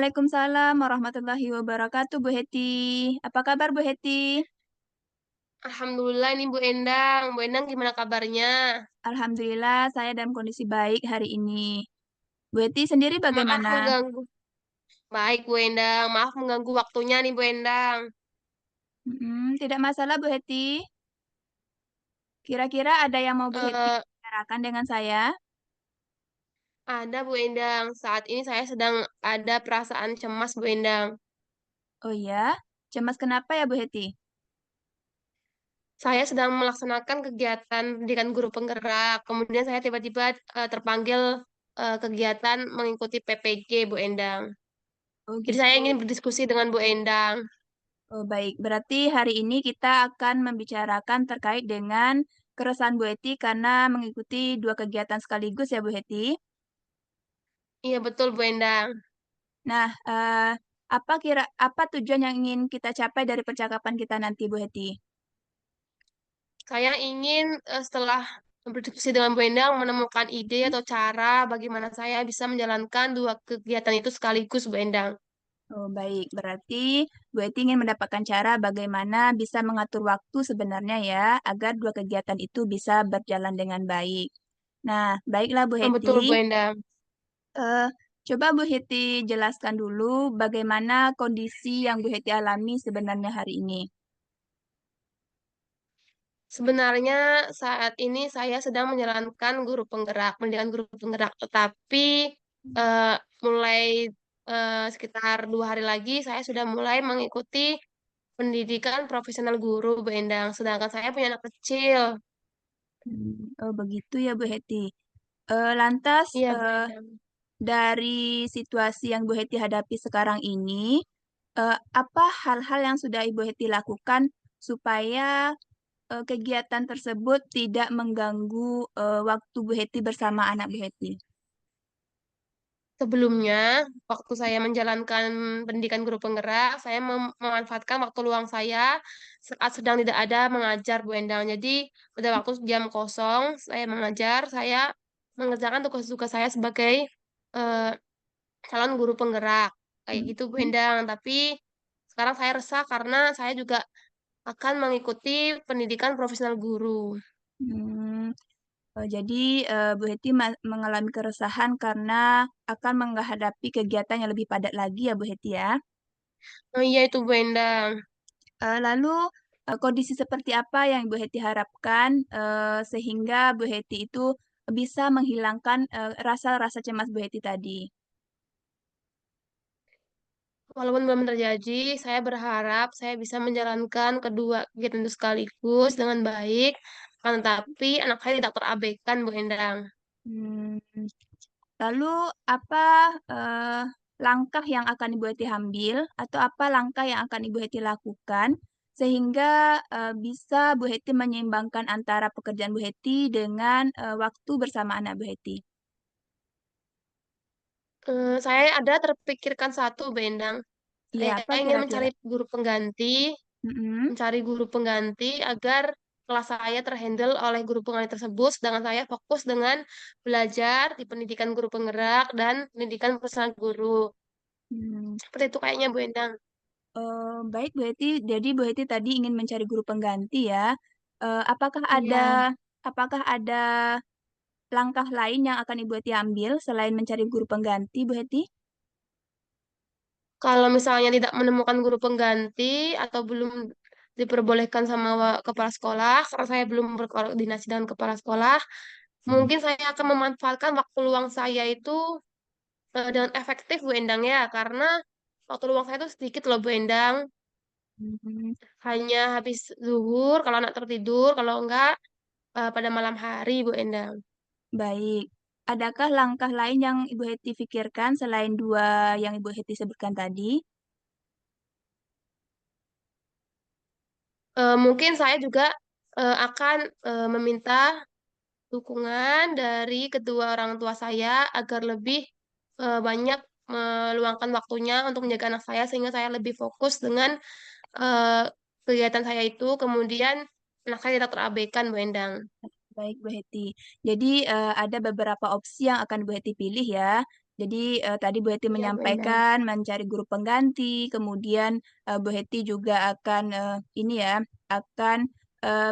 Waalaikumsalam warahmatullahi wabarakatuh, Bu Heti. Apa kabar, Bu Heti? Alhamdulillah nih Bu Endang. Bu Endang gimana kabarnya? Alhamdulillah, saya dalam kondisi baik hari ini. Bu Heti sendiri Maaf bagaimana? mengganggu. Baik Bu Endang, maaf mengganggu waktunya nih Bu Endang. Tidak masalah, Bu Heti. Kira-kira ada yang mau Bu Heti Eh, bicarakan dengan saya? ada Bu Endang. Saat ini saya sedang ada perasaan cemas Bu Endang. Oh ya, cemas kenapa ya, Bu Heti? Saya sedang melaksanakan kegiatan pendidikan guru penggerak. Kemudian saya tiba-tiba terpanggil kegiatan mengikuti PPG Bu Endang. Oh Jadi saya ingin gitu. berdiskusi dengan Bu Endang. Oh baik, berarti hari ini kita akan membicarakan terkait dengan keresahan Bu Heti karena mengikuti dua kegiatan sekaligus ya, Bu Heti. Iya betul Bu Endang. Nah, apa tujuan yang ingin kita capai dari percakapan kita nanti, Bu Heti? Saya ingin setelah berdiskusi dengan Bu Endang menemukan ide atau cara bagaimana saya bisa menjalankan dua kegiatan itu sekaligus Bu Endang. Oh, baik. Berarti Bu Heti ingin mendapatkan cara bagaimana bisa mengatur waktu sebenarnya ya, agar dua kegiatan itu bisa berjalan dengan baik. Nah, baiklah Bu Betul Bu Heti. Endang. Eh, Coba Bu Heti jelaskan dulu bagaimana kondisi yang Bu Heti alami sebenarnya hari ini. Sebenarnya saat ini saya sedang menjalankan guru penggerak, pendidikan guru penggerak, tetapi eh, mulai sekitar 2 hari lagi saya sudah mulai mengikuti pendidikan profesional guru Bu Endang. Sedangkan saya punya anak kecil. Oh, begitu ya Bu Heti. Lantas, Iya Bu Endang. dari situasi yang Bu Heti hadapi sekarang ini, apa hal-hal yang sudah Ibu Heti lakukan supaya kegiatan tersebut tidak mengganggu waktu Bu Heti bersama anak Bu Heti? Sebelumnya, waktu saya menjalankan pendidikan guru penggerak, saya memanfaatkan waktu luang saya saat sedang tidak ada mengajar Bu Endang. Jadi, pada waktu jam kosong, saya mengajar, saya mengerjakan tugas-tugas saya sebagai eh, calon guru penggerak. Kayak gitu Bu Hmm. Endang. Tapi sekarang saya resah karena saya juga akan mengikuti pendidikan profesional guru. Hmm, jadi Bu Heti mengalami keresahan karena akan menghadapi kegiatan yang lebih padat lagi ya Bu Heti ya. Oh iya itu Bu Endang. Lalu kondisi seperti apa yang Bu Heti harapkan sehingga Bu Heti itu bisa menghilangkan rasa-rasa cemas Bu Heti tadi? Walaupun belum terjadi, saya berharap saya bisa menjalankan kedua kegiatan itu sekaligus dengan baik. Akan tetapi anak saya tidak terabaikan, Bu Endang. Hmm, Lalu apa eh, langkah yang akan Ibu Heti ambil atau apa langkah yang akan Ibu Heti lakukan sehingga bisa Bu Heti menyeimbangkan antara pekerjaan Bu Heti dengan waktu bersama anak Bu Heti? Saya ada terpikirkan satu, Bu Endang. Iya, Saya apa ingin kira-kira? Mm-mm. mencari guru pengganti agar kelas saya terhandle oleh guru pengganti tersebut, sedangkan saya fokus dengan belajar di pendidikan guru penggerak dan pendidikan personal guru. Hmm. Seperti itu kayaknya, Bu Endang. Baik, Bu Heti. Jadi Bu Heti tadi ingin mencari guru pengganti ya. Apakah ada Iya. langkah lain yang akan Ibu Heti ambil selain mencari guru pengganti, Bu Heti? Kalau misalnya tidak menemukan guru pengganti atau belum diperbolehkan sama kepala sekolah, karena saya belum berkoordinasi dengan kepala sekolah, mungkin saya akan memanfaatkan waktu luang saya itu dengan efektif, Bu Endang ya, karena waktu luang saya itu sedikit loh, Bu Endang. Hmm, Hanya habis zuhur, kalau anak tertidur, kalau enggak pada malam hari, Bu Endang. Baik. Adakah langkah lain yang Ibu Heti pikirkan selain dua yang Ibu Heti sebutkan tadi? Mungkin saya juga akan meminta dukungan dari kedua orang tua saya agar lebih banyak meluangkan waktunya untuk menjaga anak saya sehingga saya lebih fokus dengan eh, kegiatan saya itu. Kemudian anak saya tidak terabaikan, Bu Endang. Baik, Bu Heti. Jadi ada beberapa opsi yang akan Bu Heti pilih ya. Jadi tadi Bu Heti Iya, Bu Endang. menyampaikan mencari guru pengganti, kemudian Bu Heti juga akan ini ya, akan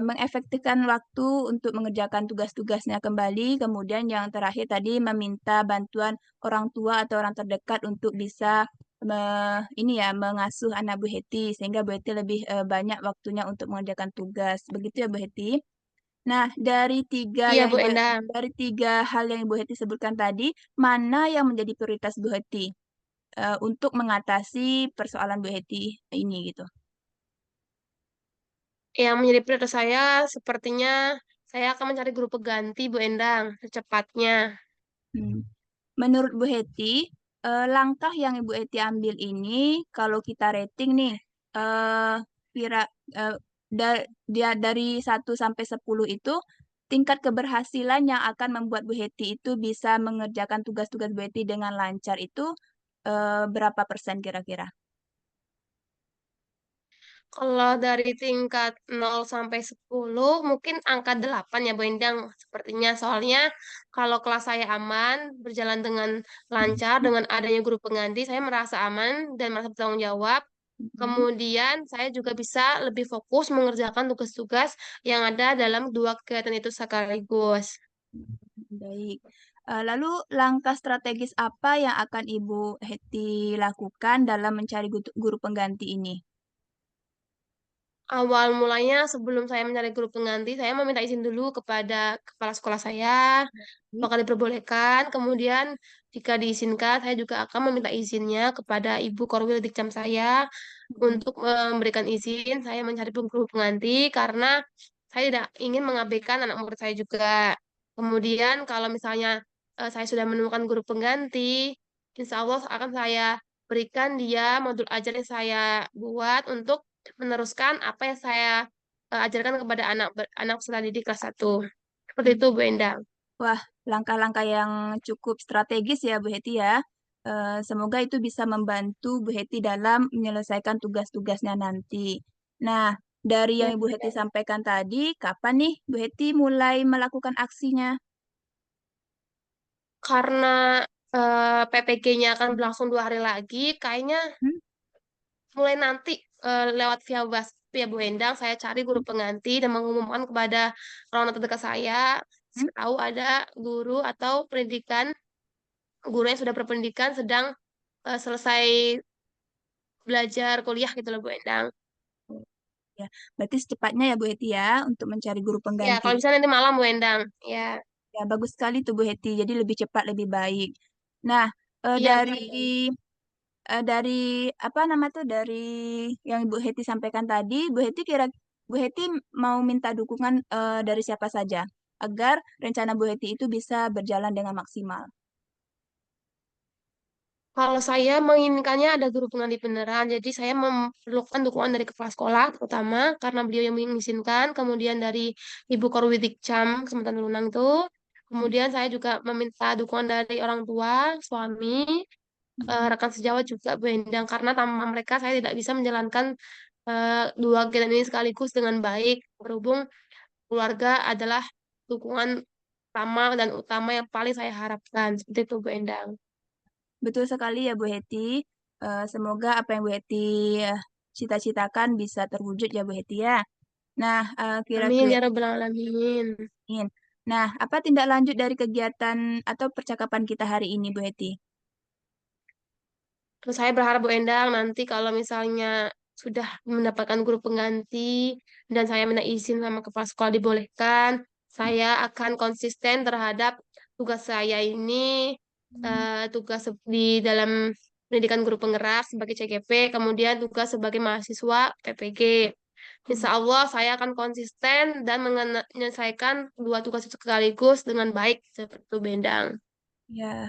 mengefektifkan waktu untuk mengerjakan tugas-tugasnya kembali. Kemudian yang terakhir tadi meminta bantuan orang tua atau orang terdekat untuk bisa ini ya mengasuh anak Bu Heti sehingga Bu Heti lebih banyak waktunya untuk mengerjakan tugas. Begitu ya Bu Heti. Nah, Iya, Bu Endang. dari tiga hal yang Ibu Heti sebutkan tadi, mana yang menjadi prioritas Bu Heti untuk mengatasi persoalan Bu Heti ini gitu? Yang menjadi prioritas saya sepertinya saya akan mencari guru pengganti, Bu Endang, secepatnya. Hmm. Menurut Bu Heti, langkah yang Ibu Heti ambil ini, kalau kita rating nih, eh kira eh, dari 1 sampai 10 itu, tingkat keberhasilan yang akan membuat Bu Heti itu bisa mengerjakan tugas-tugas Bu Heti dengan lancar itu berapa persen kira-kira? Kalau dari tingkat 0 sampai 10, mungkin angka 8 ya, Bu Endang, sepertinya. Soalnya kalau kelas saya aman, berjalan dengan lancar, dengan adanya guru pengganti, saya merasa aman dan merasa bertanggung jawab. Mhm. Kemudian saya juga bisa lebih fokus mengerjakan tugas-tugas yang ada dalam dua kegiatan itu sekaligus. Baik. Lalu langkah strategis apa yang akan Ibu Heti lakukan dalam mencari guru pengganti ini? Awal mulanya sebelum saya mencari guru pengganti, saya meminta izin dulu kepada kepala sekolah saya, apakah diperbolehkan. Kemudian jika diizinkan, saya juga akan meminta izinnya kepada Ibu Korwil Dikcam saya Mhm. untuk memberikan izin saya mencari guru pengganti karena saya tidak ingin mengabaikan anak murid saya juga. Kemudian kalau misalnya saya sudah menemukan guru pengganti, insya Allah akan saya berikan dia modul ajar yang saya buat untuk meneruskan apa yang saya ajarkan kepada anak peserta didik kelas 1. Seperti itu, Bu Endang. Wah, langkah-langkah yang cukup strategis ya Bu Heti ya. Semoga itu bisa membantu Bu Heti dalam menyelesaikan tugas-tugasnya nanti. Nah, dari yang Ya, Ibu Bu Heti Endang. sampaikan tadi, kapan nih Bu Heti mulai melakukan aksinya? Karena PPG-nya akan berlangsung 2 hari lagi, kayaknya Hmm? mulai nanti lewat via WhatsApp ya Bu Endang, saya cari guru pengganti dan mengumumkan kepada orang terdekat saya, Hmm? siapa tahu ada guru atau guru yang sudah berpendidikan sedang selesai belajar kuliah gitu loh Bu Endang. Ya, berarti secepatnya ya Bu Heti ya untuk mencari guru Ya, pengganti. kalau bisa nanti malam Bu Endang. Ya, Ya, bagus sekali tuh Bu Heti. Jadi lebih cepat, lebih baik. Nah, iya Bu dari Endang. dari apa nama tuh dari yang Bu Heti sampaikan tadi, Bu Heti mau minta dukungan dari siapa saja agar rencana Bu Heti itu bisa berjalan dengan maksimal. Kalau saya menginginkannya ada guru pengganti beneran, jadi saya memerlukan dukungan dari kepala sekolah terutama karena beliau yang mengizinkan, kemudian dari Ibu Korwidikcam Kecamatan Lunang itu, kemudian saya juga meminta dukungan dari orang tua, suami, rekan sejawat juga Bu Endang karena tanpa mereka saya tidak bisa menjalankan dua kegiatan ini sekaligus dengan baik, berhubung keluarga adalah dukungan pertama dan utama yang paling saya harapkan, seperti itu Bu Endang. Betul sekali ya Bu Heti. Semoga apa yang Bu Heti eh, cita-citakan bisa terwujud ya Bu Heti ya. Nah, Amin kira-kira ya Rabbal Alamin. Nah, apa tindak lanjut dari kegiatan atau percakapan kita hari ini Bu Heti? Terus saya berharap Bu Endang nanti kalau misalnya sudah mendapatkan guru pengganti dan saya minta izin sama kepala sekolah dibolehkan, saya akan konsisten terhadap tugas saya ini, tugas di dalam pendidikan guru penggerak sebagai CGP, kemudian tugas sebagai mahasiswa PPG. Insya Allah saya akan konsisten dan menyelesaikan dua tugas itu sekaligus dengan baik seperti itu Bu Endang. Ya,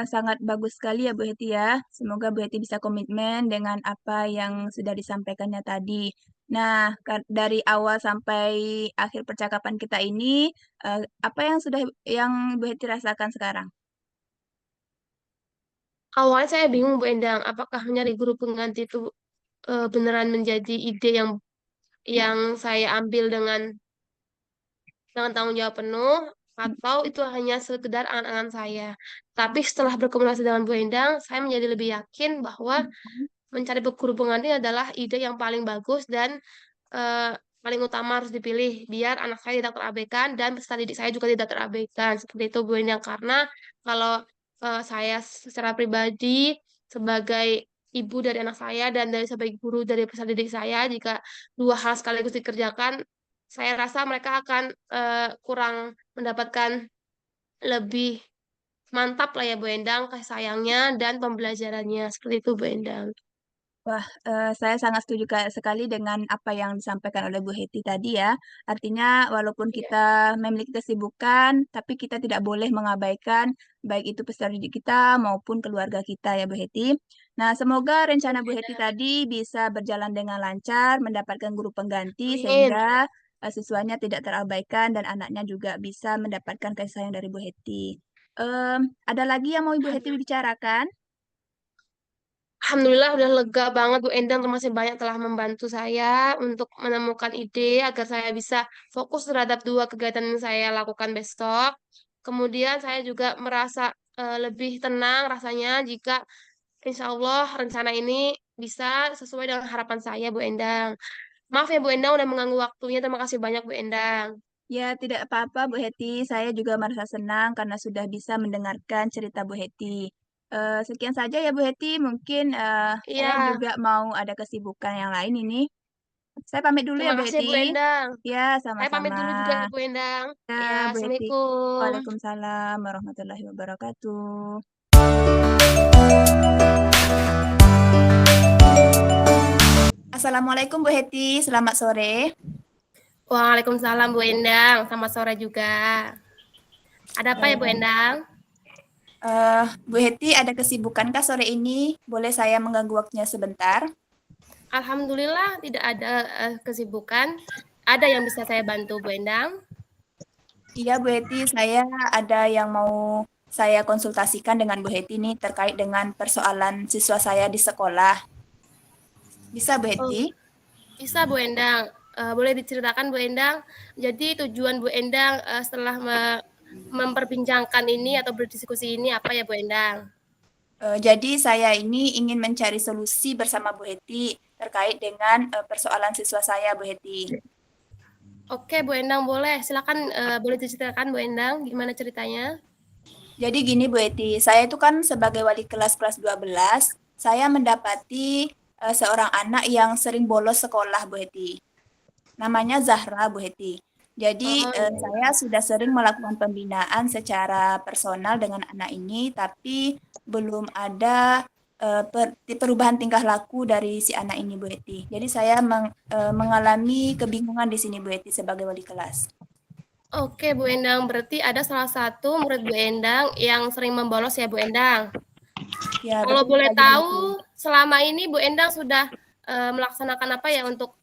sangat bagus sekali ya Bu Heti ya. Semoga Bu Heti bisa komitmen dengan apa yang sudah disampaikannya tadi. Nah, dari awal sampai akhir percakapan kita ini, apa yang Bu Heti rasakan sekarang? Awalnya saya bingung Bu Endang, apakah mencari guru pengganti itu beneran menjadi ide yang saya ambil dengan tanggung jawab penuh atau itu hanya sekedar angan-angan saya. Tapi setelah berkomunikasi dengan Bu Endang, saya menjadi lebih yakin bahwa Mhm. mencari berhubungan ini adalah ide yang paling bagus dan eh, paling utama harus dipilih biar anak saya tidak terabaikan dan peserta didik saya juga tidak terabaikan. Seperti itu Bu Endang, karena kalau saya secara pribadi sebagai ibu dari anak saya dan dari sebagai guru dari peserta didik saya, jika dua hal sekaligus dikerjakan, saya rasa mereka akan kurang mendapatkan lebih mantap lah ya Bu Endang kasih sayangnya dan pembelajarannya. Seperti itu Bu Endang. Wah, saya sangat setuju sekali dengan apa yang disampaikan oleh Bu Heti tadi ya. Artinya walaupun Iya. kita memiliki kesibukan, tapi kita tidak boleh mengabaikan baik itu peserta didik kita maupun keluarga kita ya Bu Heti. Nah, semoga Betul, rencana Bu Bu Heti Endang. tadi bisa berjalan dengan lancar, mendapatkan guru pengganti Amin. sehingga siswanya tidak terabaikan dan anaknya juga bisa mendapatkan kasih sayang dari Bu Heti. Ada lagi yang mau Ibu Heti bicarakan? Alhamdulillah udah lega banget Bu Endang, termasuk banyak telah membantu saya untuk menemukan ide agar saya bisa fokus terhadap dua kegiatan yang saya lakukan besok. Kemudian saya juga merasa lebih tenang rasanya jika insya Allah rencana ini bisa sesuai dengan harapan saya Bu Endang. Maaf ya Bu Endang udah mengganggu waktunya. Terima kasih banyak Bu Endang. Ya, tidak apa-apa Bu Heti. Saya juga merasa senang karena sudah bisa mendengarkan cerita Bu Heti. Sekian saja ya Bu Heti. Mungkin saya Iya, juga mau ada kesibukan yang lain ini. Saya pamit dulu ya terima Bu kasih ya Heti. Bu Endang. Ya, Saya pamit sama-sama. dulu juga ya Bu Endang. Ya, Ya, Bu Heti. Assalamualaikum. Waalaikumsalam warahmatullahi wabarakatuh. Assalamualaikum Bu Heti. Selamat sore. Waalaikumsalam Bu Endang. Selamat sore juga. Ada apa ya Bu Eh, Endang? Bu Heti ada kesibukankah sore ini? Boleh saya mengganggu waktunya sebentar? Alhamdulillah tidak ada kesibukan. Ada yang bisa saya bantu Bu Endang? Iya, Bu Heti, saya ada yang mau saya konsultasikan dengan Bu Heti ini terkait dengan persoalan siswa saya di sekolah. Bisa, Bu Oh, Heti? bisa Bu Endang. Boleh diceritakan Bu Endang. Jadi tujuan Bu Endang setelah memperbincangkan ini atau berdiskusi ini apa ya Bu Endang? Jadi saya ini ingin mencari solusi bersama Bu Heti terkait dengan persoalan siswa saya, Bu Heti. Oke Bu Endang boleh. Silakan boleh diceritakan Bu Endang gimana ceritanya? Jadi gini Bu Heti, saya itu kan sebagai wali kelas 12, saya mendapati seorang anak yang sering bolos sekolah, Bu Heti. Namanya Zahra, Bu Heti. Jadi Oh iya. saya sudah sering melakukan pembinaan secara personal dengan anak ini, tapi belum ada perubahan tingkah laku dari si anak ini, Bu Heti. Jadi saya mengalami kebingungan di sini, Bu Heti, sebagai wali kelas. Oke Bu Endang, berarti ada salah satu murid Bu Endang yang sering membolos ya Bu Endang. Ya, Kalau betul boleh sekali, Bu Heti. tahu, selama ini Bu Endang sudah melaksanakan apa ya untuk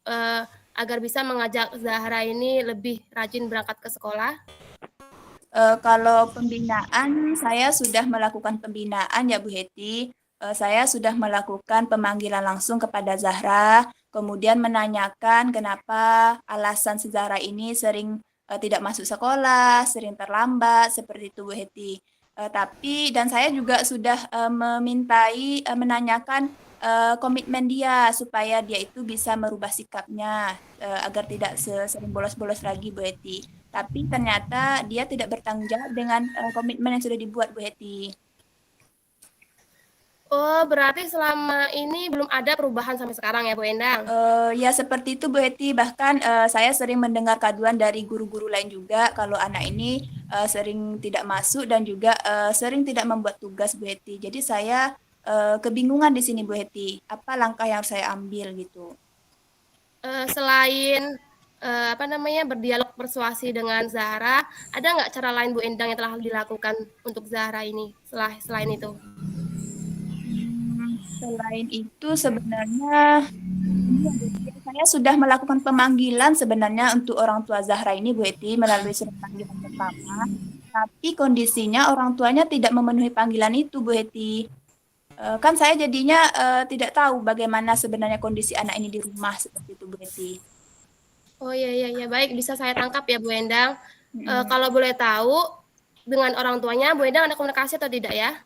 agar bisa mengajak Zahra ini lebih rajin berangkat ke sekolah? Kalau pembinaan, saya sudah melakukan pembinaan ya Bu Heti. Saya sudah melakukan pemanggilan langsung kepada Zahra, kemudian menanyakan kenapa alasan si Zahra ini sering tidak masuk sekolah, sering terlambat, seperti itu Bu Heti. Dan saya juga sudah menanyakan komitmen dia supaya dia itu bisa merubah sikapnya agar tidak sering bolos-bolos lagi Bu Heti. Tapi ternyata dia tidak bertanggung jawab dengan komitmen yang sudah dibuat Bu Heti. Oh, berarti selama ini belum ada perubahan sampai sekarang ya Bu Endang? Ya seperti itu Bu Heti, bahkan saya sering mendengar kaduan dari guru-guru lain juga kalau anak ini sering tidak masuk dan juga sering tidak membuat tugas Bu Heti. Jadi saya kebingungan di sini Bu Heti, apa langkah yang harus saya ambil gitu. Selain apa namanya berdialog persuasi dengan Zahra, ada nggak cara lain Bu Endang yang telah dilakukan untuk Zahra ini selain itu? Selain itu sebenarnya ini ya, Bu Heti, saya sudah melakukan pemanggilan sebenarnya untuk orang tua Zahra ini Bu Heti melalui surat panggilan pertama. Tapi kondisinya orang tuanya tidak memenuhi panggilan itu Bu Heti. Kan saya jadinya tidak tahu bagaimana sebenarnya kondisi anak ini di rumah seperti itu Bu Heti. Oh iya iya iya baik bisa saya tangkap ya Bu Endang. Mhm. Kalau boleh tahu, dengan orang tuanya Bu Endang ada komunikasi atau tidak ya?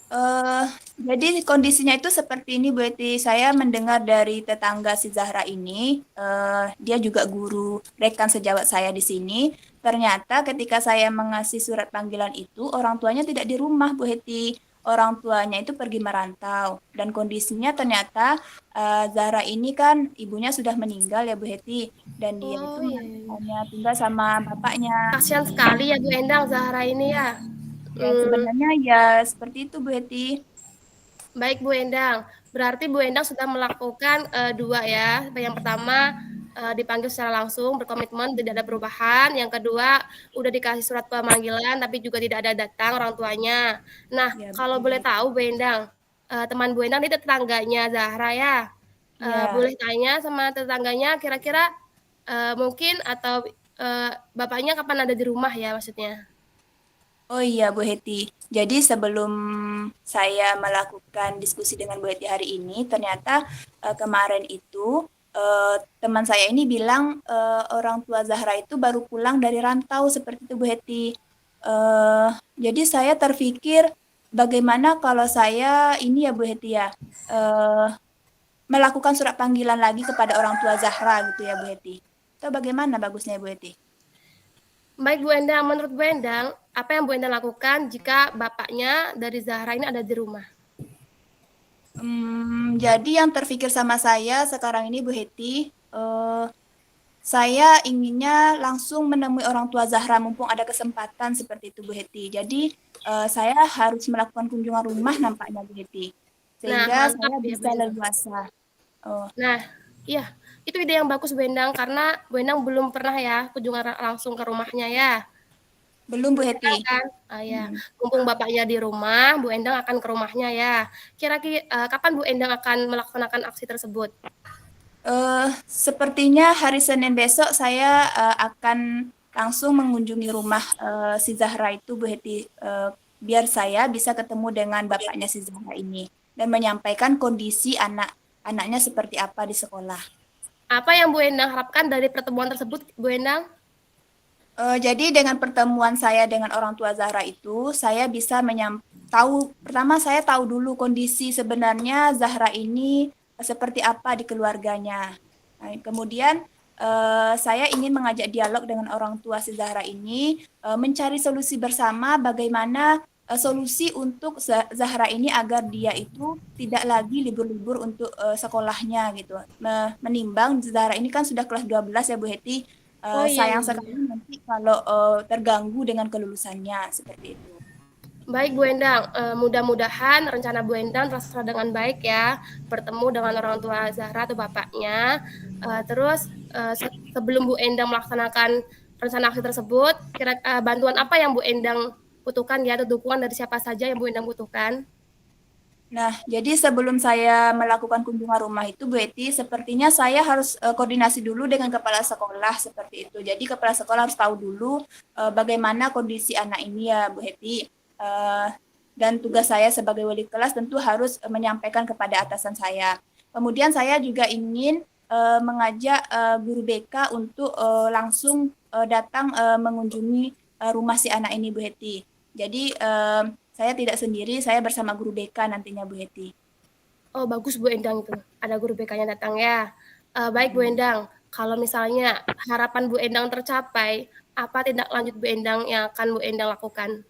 Eh, jadi kondisinya itu seperti ini Bu Eti. Saya mendengar dari tetangga si Zahra ini, dia juga guru rekan sejawat saya di sini. Ternyata ketika saya mengasih surat panggilan itu, orang tuanya tidak di rumah Bu Eti. Orang tuanya itu pergi merantau. Dan kondisinya ternyata Zahra ini kan ibunya sudah meninggal ya Bu Eti. Dan dia itu Oh, iya, iya, iya. hanya tinggal sama bapaknya. Kasihan sekali ya Bu Endang, Zahra ini ya. Dan Mmm. sebenarnya ya seperti itu Bu Eti. Baik Bu Endang, berarti Bu Endang sudah melakukan, 2 ya. Yang pertama, dipanggil secara langsung, berkomitmen tidak ada perubahan. Yang kedua, udah dikasih surat pemanggilan tapi juga tidak ada datang orang tuanya. Nah, Ya kalau betul Bu boleh Eti. tahu Bu Endang, teman Bu Endang ini tetangganya Zahra ya, Ya. boleh tanya sama tetangganya kira-kira, mungkin atau, bapaknya kapan ada di rumah ya maksudnya? Oh iya Bu Heti. Jadi sebelum saya melakukan diskusi dengan Bu Heti hari ini, ternyata kemarin itu teman saya ini bilang orang tua Zahra itu baru pulang dari rantau seperti itu Bu Heti. Eh, jadi saya terpikir bagaimana kalau saya ini ya Bu Heti ya eh, melakukan surat panggilan lagi kepada orang tua Zahra gitu ya Bu Heti. Itu bagaimana bagusnya Bu Heti? Baik Bu Endang, menurut Bu Endang, apa yang Bu Endang lakukan jika bapaknya dari Zahra ini ada di rumah? Jadi yang terfikir sama saya sekarang ini Bu Heti, saya inginnya langsung menemui orang tua Zahra mumpung ada kesempatan seperti itu Bu Heti. Jadi saya harus melakukan kunjungan rumah nampaknya Bu Heti, Nah, sehingga mantap saya ya Bu bisa Endang. leluasa. Oh, Nah, iya, itu ide yang bagus Bu Endang karena Bu Endang belum pernah ya kunjungan langsung ke rumahnya ya. belum Bu Sekarang Heti. kan, ya, Hmm. mumpung bapaknya di rumah, Bu Endang akan ke rumahnya ya. Kapan Bu Endang akan melaksanakan aksi tersebut? Sepertinya hari Senin besok saya akan langsung mengunjungi rumah si Zahra itu Bu Heti, biar saya bisa ketemu dengan bapaknya si Zahra ini dan menyampaikan kondisi anak-anaknya seperti apa di sekolah. Apa yang Bu Endang harapkan dari pertemuan tersebut, Bu Endang? Jadi dengan pertemuan saya dengan orang tua Zahra itu, saya bisa tahu pertama saya tahu dulu kondisi sebenarnya Zahra ini seperti apa di keluarganya. Nah, kemudian saya ingin mengajak dialog dengan orang tua si Zahra ini, mencari solusi bersama bagaimana solusi untuk Zahra ini agar dia itu tidak lagi libur-libur untuk sekolahnya gitu. Menimbang Zahra ini kan sudah kelas 12 ya Bu Heti. Oh, iya, Sayang iya, sekali iya. nanti kalau terganggu dengan kelulusannya seperti itu. Baik Bu Endang, mudah-mudahan rencana Bu Endang terlaksana dengan baik ya, bertemu dengan orang tua Zahra atau bapaknya. Terus, sebelum Bu Endang melaksanakan rencana aksi tersebut, bantuan apa yang Bu Endang butuhkan ya, atau dukungan dari siapa saja yang Bu Endang butuhkan? Nah, jadi sebelum saya melakukan kunjungan rumah itu, Bu Eti, sepertinya saya harus koordinasi dulu dengan kepala sekolah seperti itu. Jadi kepala sekolah harus tahu dulu bagaimana kondisi anak ini ya, Bu Eti. Eh, dan tugas saya sebagai wali kelas tentu harus menyampaikan kepada atasan saya. Kemudian saya juga ingin mengajak guru BK untuk langsung datang mengunjungi rumah si anak ini, Bu Eti. Jadi saya tidak sendiri, saya bersama guru BK nantinya Bu Heti. Oh, bagus Bu Endang itu, ada guru BK-nya datang ya. Baik Bu Mm. Endang, kalau misalnya harapan Bu Endang tercapai, apa tindak lanjut Bu Endang yang akan Bu Endang lakukan?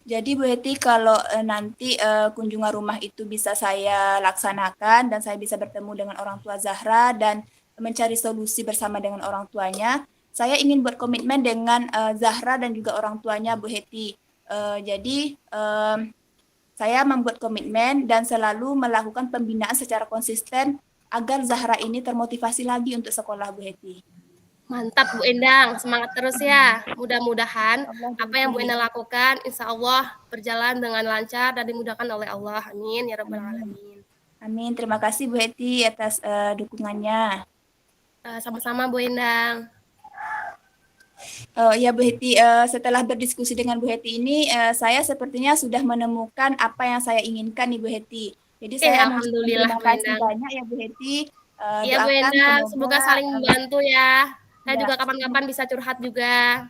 Jadi Bu Heti kalau nanti kunjungan rumah itu bisa saya laksanakan dan saya bisa bertemu dengan orang tua Zahra dan mencari solusi bersama dengan orang tuanya, saya ingin buat komitmen dengan Zahra dan juga orang tuanya Bu Heti. Jadi saya membuat komitmen dan selalu melakukan pembinaan secara konsisten agar Zahra ini termotivasi lagi untuk sekolah Bu Heti. Mantap Bu Endang, semangat terus ya. Mudah-mudahan Allah Bu apa yang Bu Heti. Endang lakukan insya Allah berjalan dengan lancar dan dimudahkan oleh Allah. Amin ya rabbal Amin. alamin. Amin. Terima kasih Bu Heti atas dukungannya. Sama-sama Bu Endang. Ya Bu Heti, setelah berdiskusi dengan Bu Heti ini, saya sepertinya sudah menemukan apa yang saya inginkan nih Bu Heti. Jadi Eh, saya mengucapkan alhamdulillah terima Bu kasih Endang. banyak ya Bu Heti. Iya Bu Doakan Endang, semoga semoga saling membantu ya. Saya Ya, juga kapan-kapan bisa curhat juga.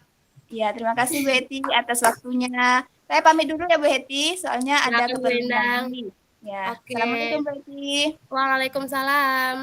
ya, terima kasih Bu Heti atas waktunya. Saya pamit dulu ya Bu Heti, soalnya ada Silakan Bu keperluan Endang. lagi. Ya, Oke. Assalamualaikum Bu Heti. Waalaikumsalam.